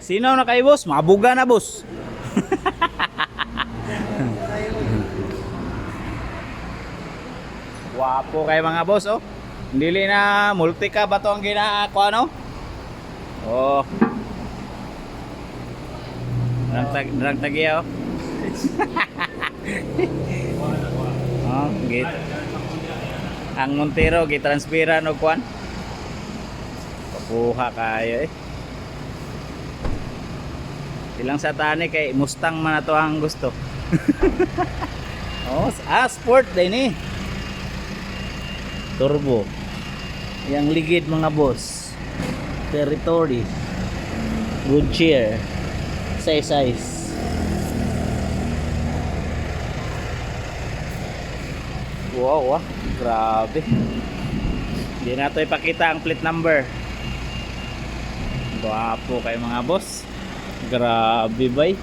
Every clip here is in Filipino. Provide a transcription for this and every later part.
Sino na kay boss? Mabuga na boss. Wapo kay mga boss oh. Dili na multi ka ba to ang ginako ano? Oh. Drang tagya oh. Oh, git. Ang Montero gitranspira no kwan. Papuha kayo eh. Ilang sa tani kay Mustang man na to ang gusto. Oh, sport din eh. Turbo. Yang ligid mga boss. Territory. Good cheer. Size. Wow, grabe. Hindi na ito ipakita ang plate number. Guwapo kay mga boss. Grabe bay.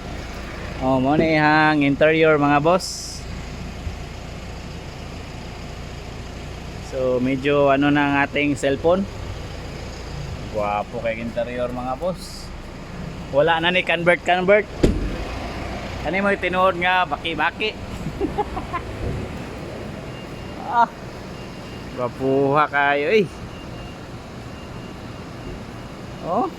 Oh, mo ni hang interior mga boss. So medyo ano na ang ating cellphone. Guwapo kay interior mga boss. Wala na ni convert. Kani mo tinuod nga baki-baki. Guwapuha kayo eh. Oh.